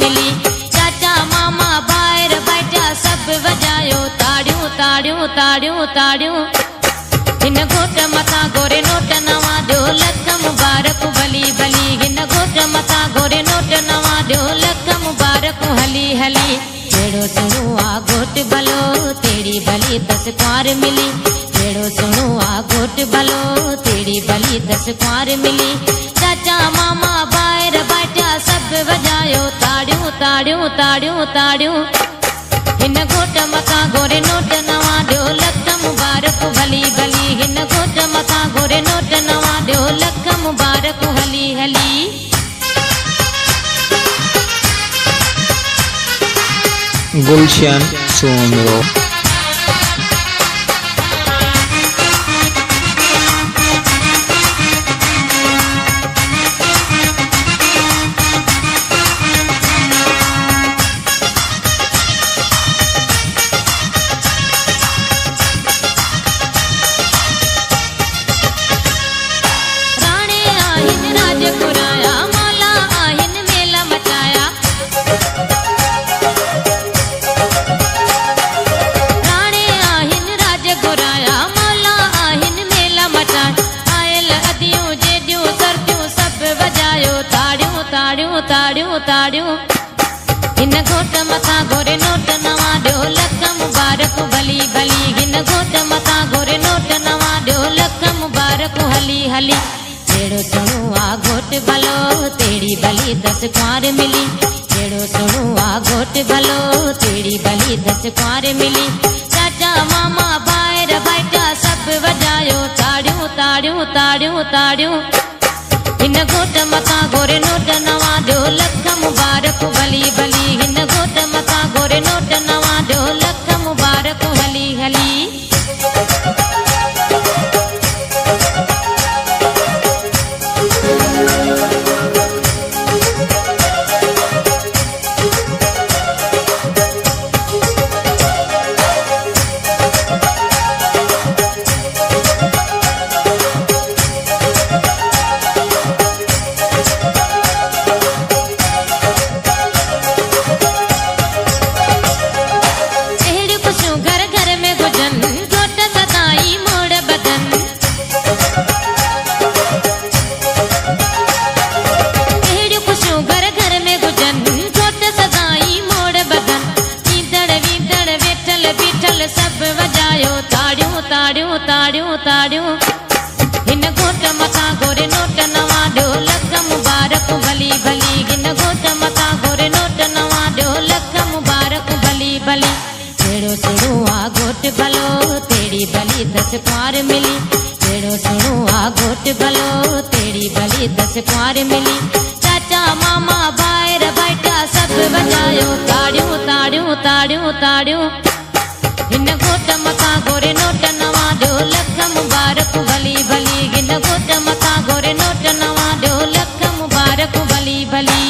मिली। चाचा मामा ॿाहिरि बैठा सभु वॼायो ताड़ियूं ताड़ियूं ताड़ियूं ताड़ियूं। हिन घोट मथां घोरे नोट नवां ॾियो लख मुबारक भली भली। हिन घोट मथां घोरे नोट नवां ॾियो लख मुबारक हली हली। जहिड़ो सुणो आ घोट भलो तेड़ी भली 10 कुंवार मिली। जहिड़ो सुणो आ घोट भलो तेड़ी भली 10 कुंवार मिली। चाचा मामा ॿाहिरि बैठा सभु वॼायो ताड़ियूं ताड़ियूं ताड़ियूं ताड़ियूं। हिन घोट मथां घोरे नोट नवां ॾियो लख मुबारक भली भली। हिन घोट मथां घोरे नोट नवां ॾियो लख मुबारक हली हली। गुलशन सोमरो। ताड़ियूं ताड़ियूं ताड़ियूं। हिन घोट मथां घोरे नोट नवां ॾियो लख मुबारक भली भली। हिन घोट मथां घोरे नोट नवां ॾियो लख मुबारक हली हली। जहिड़ो सुणो आ घोट भलो तेड़ी भली 10 कुंवार मिली। जहिड़ो सुणो आ घोट भलो तेड़ी भली 10 कुंवार मिली। चाचा मामा ॿाहिरि बैठा सभु वॼायो ताड़ियूं ताड़ियूं ताड़ियूं ताड़ियूं। हिन घोट मथां घोरे नोट नवां ॾियो लख मुबारक भली भली। हिन घोट मथां घोरे नोट नवां ॾियो लख मुबारक हली हली। सभु वॼायो ताड़ियूं ताड़ियूं ताड़ियूं ताड़ियूं। हिन घोट मथां घोरे नोट नवां ॾियो लख मुबारक भली भली। हिन घोट मथां घोरे नोट नवां ॾियो लख मुबारक भली भली। जहिड़ो सुणो आ घोट भलो तेड़ी भली 10 कुंवार मिली। जहिड़ो सुणो आ घोट भलो तेड़ी भली 10 कुंवार मिली। चाचा मामा ॿाहिरि बैठा सभु वॼायो ताड़ियूं ताड़ियूं ताड़ियूं ताड़ियूं। हिन घोट मथां घोरे नोट नवां ॾियो लख मुबारक भली भली। हिन घोट मथां घोरे नोट नवां ॾियो लख मुबारक भली भली।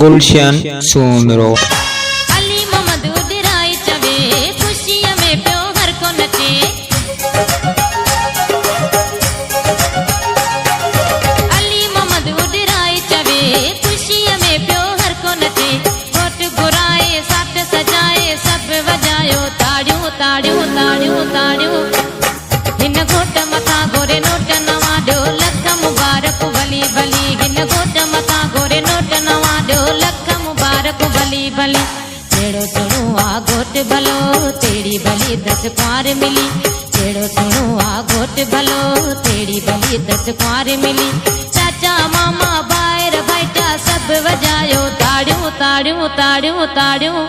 गुलशन सोमरो। अली मोहम्मद उडराई चवे खुशीअ में पियो हर को नचे। अली मोहम्मद उडराई चवे खुशीअ में पियो हर को नचे। घोट घुराए साथ सजाए सभु वॼायो ताड़ियूं ताड़ियूं ताड़ियूं ताड़ियूं। हिन घोट मथां घोरे नोट नवां ॾियो लख मुबारक भली भली। हिन घोट मथां घोरे नोट नवां ॾियो लख मुबारक भली भली। जहिड़ो सुणो आ घोट भलो तेड़ी भली 10 कुंवार मिली। जहिड़ो सुणो आ घोट भलो तेड़ी भली 10 कुंवार मिली। चाचा मामा ॿाहिरि बैठा सभु वॼायो ताड़ियूं ताड़ियूं ताड़ियूं ताड़ियूं।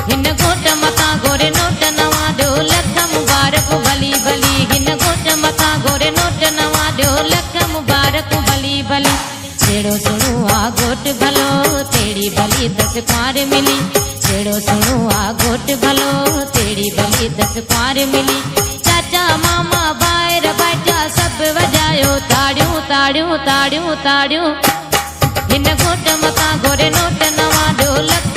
हिन घोट मथां घोरे नोट नवां ॾियो लख मुबारक भली भली। हिन घोट मथां घोरे नोट नवां ॾियो लख मुबारक भली भली। जहिड़ो सुणो आ घोट भलो तेड़ी भली 10 कुंवार मिली। जहिड़ो सुणो आ घोट वालो तेरी भली 10 पार मिली। चाचा मामा ॿाहिरि बैठा सभु वॼायो ताड़ियूं ताड़ियूं ताड़ियूं ताड़ियूं। हिन घोट मथां घोरे नोट नवां ढोलक